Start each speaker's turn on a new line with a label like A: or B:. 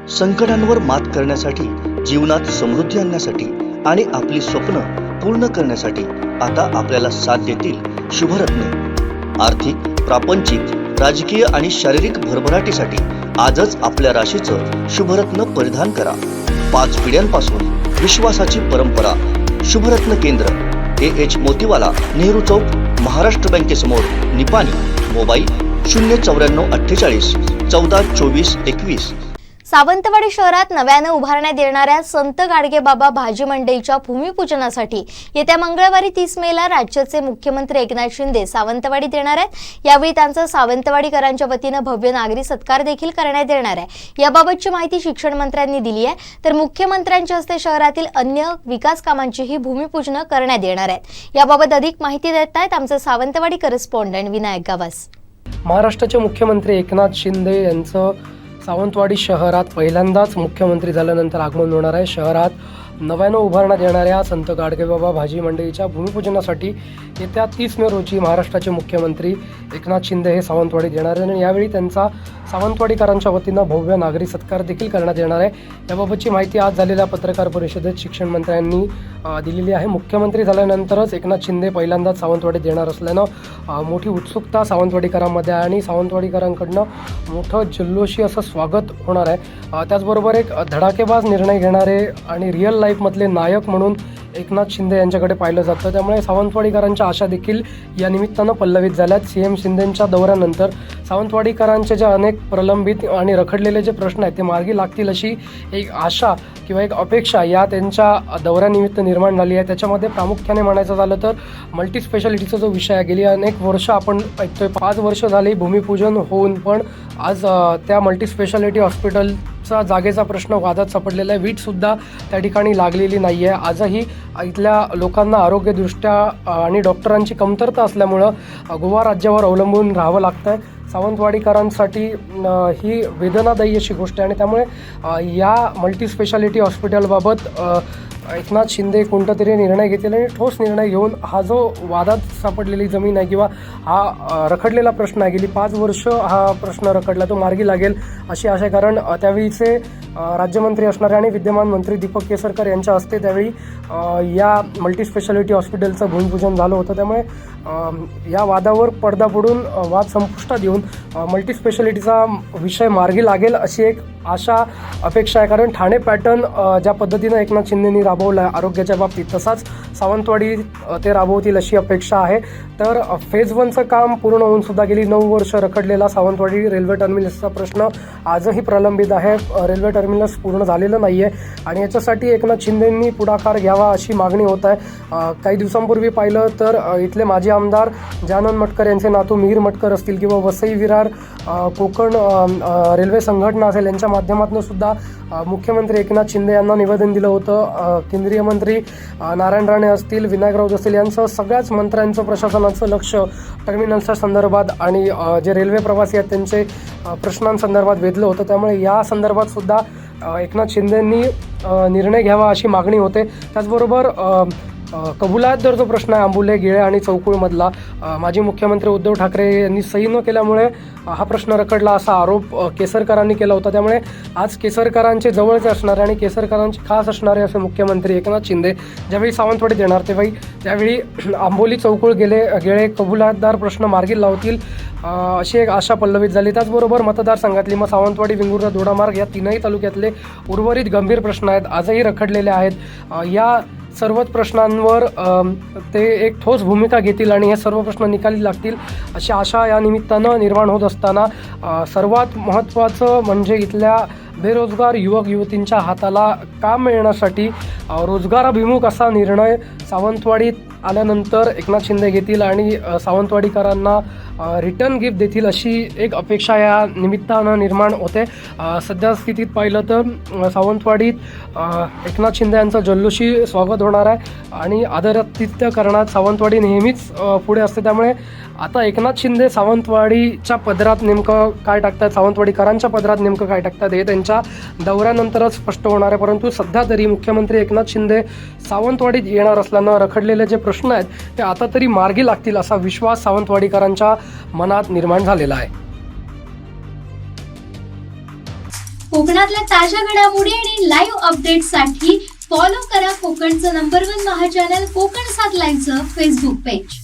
A: संकटांवर मात करण्यासाठी, जीवनात समृद्धी आणण्यासाठी आणि आपली स्वप्न पूर्ण करण्यासाठी आता आपल्याला साथ देतील शुभरत्न। आर्थिक, प्रापंचिक, राजकीय आणि शारीरिक भरभराटीसाठी आजच आपल्या राशीचं शुभरत्न परिधान करा। 5 पिढ्यांपासून विश्वासाची परंपरा। शुभरत्न केंद्र AH मोतीवाला, नेहरू चौक, महाराष्ट्र बँकेसमोर, निपाणी। मोबाईल 09448 14 24 21।
B: सावंतवाडी शहरात नव्याने उभारण्यात येणाऱ्या संत गाडगेबाबा भाजी मंडईच्या भूमिपूजनासाठी येत्या मंगळवारी 30 मेला राज्याचे मुख्यमंत्री एकनाथ शिंदे सावंतवाडीत येणार आहेत। यावेळी त्यांचा सावंतवाडीकरांच्या वतीनं भव्य नागरी सत्कार देखील करण्यात येणार आहे। याबाबतची माहिती शिक्षण मंत्र्यांनी दिली आहे, तर मुख्यमंत्र्यांच्या हस्ते शहरातील अन्य विकास कामांचीही भूमिपूजन करण्यात येणार आहे। याबाबत अधिक माहिती देत आहेत आमचे सावंतवाडी करेस्पॉन्डंट विनायक गावस।
C: महाराष्ट्राचे मुख्यमंत्री एकनाथ शिंदे यांचं सावंतवाडी शहरात पहिल्यांदाच मुख्यमंत्री झाल्यानंतर आगमन होणार आहे। शहरात नव्यानं उभारण्यात येणाऱ्या संत गाडगेबाबा भाजी मंडईच्या भूमिपूजनासाठी येत्या 30 मे रोजी महाराष्ट्राचे मुख्यमंत्री एकनाथ शिंदे हे सावंतवाडीत येणार आहेत आणि यावेळी त्यांचा सावंतवाडीकरांच्या वतीनं भव्य नागरी सत्कार देखील करण्यात येणार आहे। याबाबतची माहिती आज झालेल्या पत्रकार परिषदेत शिक्षण मंत्र्यांनी दिलेली आहे। मुख्यमंत्री झाल्यानंतरच एकनाथ शिंदे पहिल्यांदाच सावंतवाडीत येणार असल्यानं मोठी उत्सुकता सावंतवाडीकरांमध्ये आहे आणि सावंतवाडीकरांकडनं मोठं जल्लोषी असं स्वागत होणार आहे। त्याचबरोबर एक धडाकेबाज निर्णय घेणारे आणि रिअल लाईफमधले नायक म्हणून एकनाथ शिंदे यांच्याकडे पाहिलं जातं, त्यामुळे सावंतवाडीकरांच्या आशा देखील या निमित्तानं पल्लवित झाल्यात। CM शिंदेंच्या दौऱ्यानंतर सावंतवाडीकरांचे जे अनेक प्रलंबित आणि रखडलेले जे प्रश्न आहेत ते मार्गी लागतील अशी एक आशा किंवा एक अपेक्षा या त्यांच्या दौऱ्यानिमित्त निर्माण झाली आहे। त्याच्यामध्ये प्रामुख्याने म्हणायचं झालं तर मल्टीस्पेशालिटीचा जो विषय आहे, गेली अनेक वर्ष आपण ऐकतोय, 5 वर्ष झाली भूमिपूजन होऊन पण आज त्या मल्टीस्पेशालिटी हॉस्पिटलचा जागेचा प्रश्न वादात सापडलेला आहे। वीटसुद्धा त्या ठिकाणी लागलेली नाही आहे। आजही इथल्या लोकांना आरोग्यदृष्ट्या आणि डॉक्टरांची कमतरता असल्यामुळं गोवा राज्यावर अवलंबून राहावं लागतं आहे। सावंतवाडीकरांसाठी ही वेदनादायी अशी गोष्ट आहे आणि त्यामुळे या मल्टीस्पेशालिटी हॉस्पिटलबाबत एकनाथ शिंदे कोणता तरी निर्णय घेतील आणि ठोस निर्णय घेऊन हा जो वादात सापडलेली जमीन आहे किंवा हा रखडलेला प्रश्न आहे, गेली 5 वर्ष हा प्रश्न रखडला, तो मार्गी लागेल अशी आशा आहे। कारण त्यावेळीचे राज्यमंत्री असणारे आणि विद्यमान मंत्री दीपक केसरकर यांच्या हस्ते त्यावेळी या मल्टीस्पेशालिटी हॉस्पिटलचं भूमिपूजन झालं होतं। त्यामुळे या वादावर पडदा पडून वाद संपुष्टात येऊन मल्टीस्पेशालिटीचा विषय मार्गी लागेल अशी एक आशा अपेक्षा आहे। कारण ठाणे पॅटर्न ज्या पद्धतीनं एकनाथ शिंदेंनी राबवला आहे आरोग्याच्या बाबतीत, तसाच सावंतवाडी ते राबवतील अशी अपेक्षा आहे। तर फेज 1चं काम पूर्ण होऊन सुद्धा गेली 9 वर्ष रखडलेला सावंतवाडी रेल्वे टर्मिनसचा प्रश्न आजही प्रलंबित आहे। रेल्वे टर्मिनस पूर्ण झालेलं नाही आहे आणि याच्यासाठी एकनाथ शिंदेंनी पुढाकार घ्यावा अशी मागणी होत आहे। काही दिवसांपूर्वी पाहिलं तर इथले माजी आमदार जानन मटकर यांचे नातू मिहीर मटकर असतील किंवा वसई विरार कोकण रेल्वे संघटना असेल, यांच्या माध्यमातून सुद्धा मुख्यमंत्री एकनाथ शिंदे यांना निवेदन दिलं होतं। केंद्रीय मंत्री नारायण राणे असतील, विनायकराव असतील, यांचं सगळ्याच मंत्र्यांचं प्रशासनाचं लक्ष टर्मिनलच्या संदर्भात आणि जे रेल्वे प्रवासी आहेत त्यांचे प्रश्नांसंदर्भात वेधलं होतं। त्यामुळे या संदर्भात सुद्धा एकनाथ शिंदेंनी निर्णय घ्यावा अशी मागणी होते। त्याचबरोबर कबुलात दर जो प्रश्न आहे आंबुले, गिळे आणि चौकुळमधला, माजी मुख्यमंत्री उद्धव ठाकरे यांनी सही न केल्यामुळे हा प्रश्न रखडला असा आरोप केसरकरांनी केला होता। त्यामुळे आज केसरकरांचे जवळचे असणारे आणि केसरकरांचे खास असणारे असे मुख्यमंत्री एकनाथ शिंदे ज्यावेळी सावंतवाडीत येणार त्यावेळी आंबोली, चौकुळ, गिळे कबुलातदार प्रश्न मार्गी लावतील अशी एक आशा पल्लवित झाली। त्याचबरोबर मतदारसंघातली मग सावंतवाडी, विंगुर्ला, दोडामार्ग या 3ही तालुक्यातले उर्वरित गंभीर प्रश्न आहेत, आजही रखडलेले आहेत। या सर्वच प्रश्नांवर ते एक ठोस भूमिका घेतील आणि हे सर्व प्रश्न निकाली लागतील अशी आशा या निमित्तानं निर्माण होत असताना सर्वात महत्त्वाचं म्हणजे इथल्या बेरोजगार युवक युवतींच्या हाताला काम मिळण्यासाठी रोजगाराभिमुख असा निर्णय सावंतवाडीत आल्यानंतर एकनाथ शिंदे घेतील आणि सावंतवाडीकरांना रिटर्न गिफ्ट देतील अशी एक अपेक्षा या निमित्तानं निर्माण होते। सध्या स्थितीत पाहिलं तर सावंतवाडीत एकनाथ शिंदे यांचं जल्लोषी स्वागत होणार आहे आणि आदरातिथ्य करण्यात सावंतवाडी नेहमीच पुढे असते। त्यामुळे आता एकनाथ शिंदे सावंतवाडीच्या पदरात नेमकं काय टाकतात, सावंतवाडीकरांच्या पदरात नेमकं काय टाकतात हे त्यांच्या दौऱ्यानंतरच स्पष्ट होणार आहे। परंतु सध्या तरी मुख्यमंत्री एकनाथ शिंदे सावंतवाडीत येणार असल्यानं रखडलेले जे प्रश्न आहेत ते आता तरी मार्गी लागतील असा विश्वास सावंतवाडीकरांच्या मनात निर्माण झालेला आहे।
D: कोकणातल्या ताज्या घडामोडी आणि लाईव्ह अपडेट्ससाठी फॉलो करा कोकणचं नंबर 1 महा चॅनल कोकण 7 लाईव्हचं फेसबुक पेज.